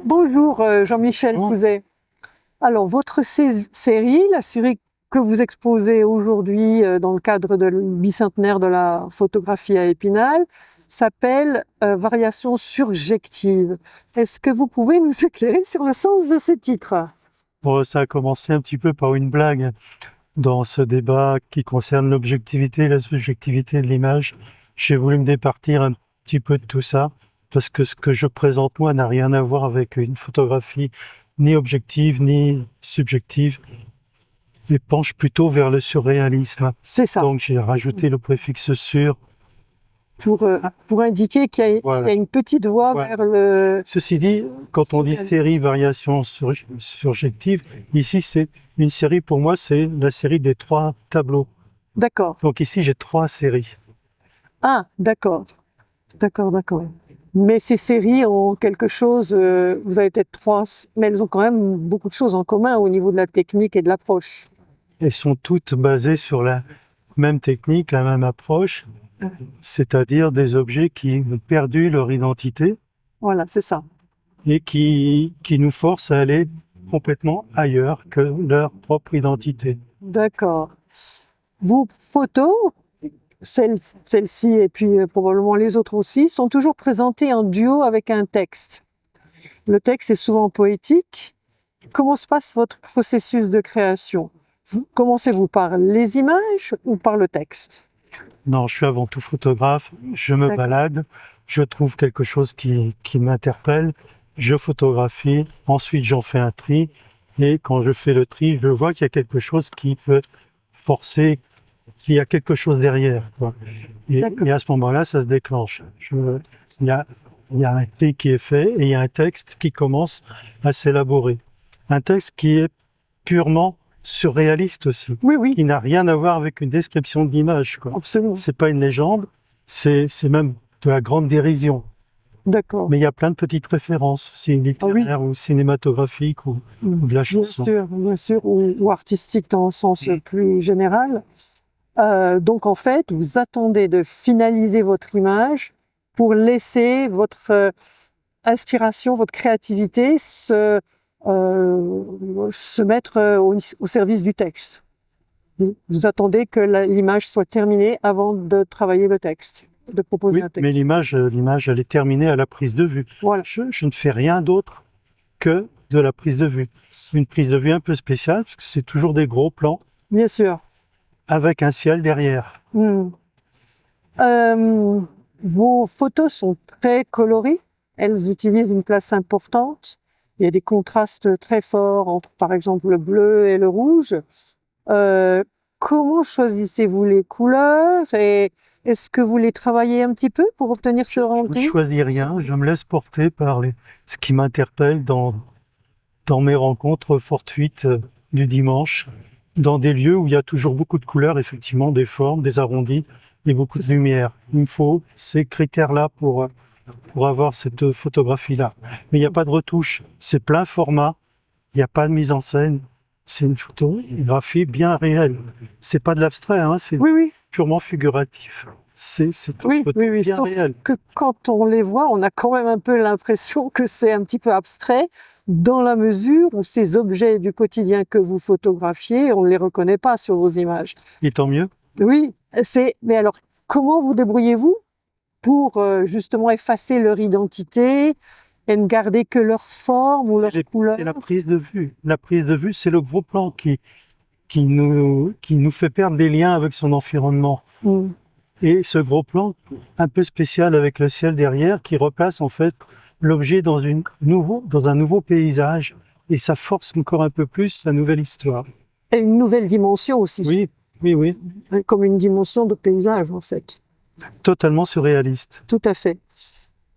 Bonjour Jean-Michel Bon, Couzet. Alors, votre série, la série que vous exposez aujourd'hui dans le cadre du bicentenaire de la photographie à Épinal, s'appelle Variations surjectives. Est-ce que vous pouvez nous éclairer sur le sens de ce titre? ça a commencé un petit peu par une blague dans ce débat qui concerne l'objectivité et la subjectivité de l'image. J'ai voulu me départir un petit peu de tout ça parce que ce que je présente moi n'a rien à voir avec une photographie ni objective ni subjective et penche plutôt vers le surréalisme. C'est ça, Donc j'ai rajouté le préfixe sur. pour indiquer qu'il y a, Voilà. il y a une petite voie Ouais. vers le... Ceci dit, quand on dit série variations surjectives, ici c'est une série, pour moi c'est la série des 3 tableaux. D'accord. Donc ici j'ai 3 séries. Ah, d'accord. D'accord. Mais ces séries ont quelque chose, vous avez peut-être 3, mais elles ont quand même beaucoup de choses en commun au niveau de la technique et de l'approche. Elles sont toutes basées sur la même technique, la même approche, c'est-à-dire des objets qui ont perdu leur identité Voilà, c'est ça. et qui nous forcent à aller complètement ailleurs que leur propre identité. D'accord. Vos photos, celle-ci et puis probablement les autres aussi, sont toujours présentées en duo avec un texte. Le texte est souvent poétique. Comment se passe votre processus de création? Commencez-vous par les images ou par le texte? Non, je suis avant tout photographe, je me D'accord. balade, je trouve quelque chose qui m'interpelle, je photographie, ensuite j'en fais un tri, et quand je fais le tri, je vois qu'il y a quelque chose qui peut forcer, qu'il y a quelque chose derrière, quoi. Et à ce moment-là, ça se déclenche. Il y a un tri qui est fait, et il y a un texte qui commence à s'élaborer. Un texte qui est purement surréaliste aussi, Oui, qui n'a rien à voir avec une description d'image, quoi. absolument. C'est pas une légende, c'est même de la grande dérision. D'accord. Mais il y a plein de petites références, aussi littéraires ou cinématographiques ou de la chanson. Bien sûr, ou artistique dans le sens plus général. Donc en fait, vous attendez de finaliser votre image pour laisser votre inspiration, votre créativité se mettre au service du texte. Vous attendez que l'image soit terminée avant de travailler le texte, de proposer Oui, un texte. mais l'image, elle est terminée à la prise de vue. Voilà. Je ne fais rien d'autre que de la prise de vue. Une prise de vue un peu spéciale, parce que c'est toujours des gros plans Bien sûr. avec un ciel derrière. Vos photos sont très colorées. Elles utilisent une place importante. Il y a des contrastes très forts entre, par exemple, le bleu et le rouge. Comment choisissez-vous les couleurs et est-ce que vous les travaillez un petit peu pour obtenir ce Je ne rendu? choisis rien, je me laisse porter par ce qui m'interpelle dans mes rencontres fortuites du dimanche, dans des lieux où il y a toujours beaucoup de couleurs, effectivement, des formes, des arrondis et beaucoup de lumière. Il me faut ces critères-là pour avoir cette photographie-là. Mais il n'y a pas de retouche, c'est plein format, il n'y a pas de mise en scène, c'est une photographie bien réelle. C'est pas de l'abstrait, hein, c'est Oui. purement figuratif. C'est Oui. bien Sauf réel. que quand on les voit, on a quand même un peu l'impression que c'est un petit peu abstrait, dans la mesure où ces objets du quotidien que vous photographiez, on ne les reconnaît pas sur vos images. Et tant mieux. Oui, mais alors, comment vous débrouillez-vous pour justement effacer leur identité et ne garder que leur forme ou leur couleur? C'est la prise de vue. La prise de vue, c'est le gros plan qui nous fait perdre des liens avec son environnement. Et ce gros plan, un peu spécial avec le ciel derrière, qui replace en fait l'objet dans un nouveau paysage, et ça force encore un peu plus sa nouvelle histoire. Et une nouvelle dimension aussi. Oui. Comme une dimension de paysage, en fait. Totalement surréaliste. Tout à fait.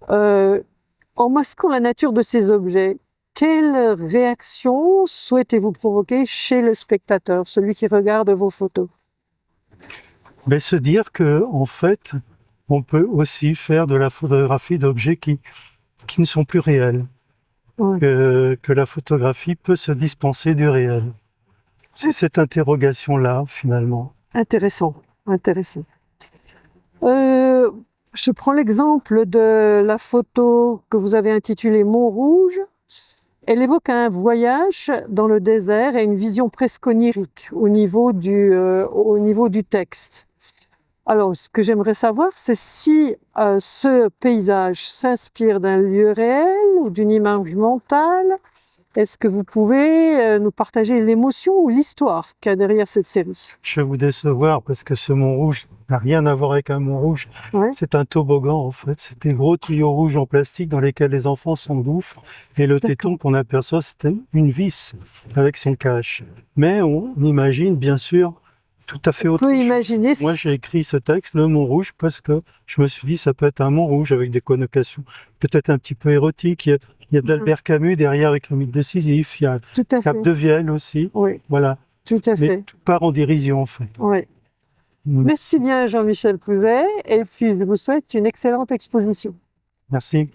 En masquant la nature de ces objets, quelle réaction souhaitez-vous provoquer chez le spectateur, celui qui regarde vos photos? Mais se dire que, en fait, on peut aussi faire de la photographie d'objets qui ne sont plus réels. Ouais. Que la photographie peut se dispenser du réel. C'est cette interrogation-là, finalement. Intéressant. Je prends l'exemple de la photo que vous avez intitulée Montrouge. Elle évoque un voyage dans le désert et une vision presque onirique au niveau du texte. Alors, ce que j'aimerais savoir, c'est si ce paysage s'inspire d'un lieu réel ou d'une image mentale. Est-ce que vous pouvez nous partager l'émotion ou l'histoire qu'il y a derrière cette série? Je vais vous décevoir parce que ce Montrouge n'a rien à voir avec un Montrouge. Ouais. C'est un toboggan en fait. C'est des gros tuyaux rouges en plastique dans lesquels les enfants s'engouffrent. Et le téton qu'on aperçoit, c'est une vis avec son cache. Mais on imagine bien sûr tout à fait On autre peut chose. imaginer. Moi, j'ai écrit ce texte, le Montrouge, parce que je me suis dit ça peut être un Montrouge avec des connotations peut-être un petit peu érotiques. Il y a d'Albert Camus derrière avec le mythe de Sisyphe. Il y a Tout à Cap fait. de Vielle aussi. Oui, Voilà. tout à Mais fait. tout part en dérision en fait. Oui. Merci bien, Jean-Michel Pouzet, et puis je vous souhaite une excellente exposition. Merci.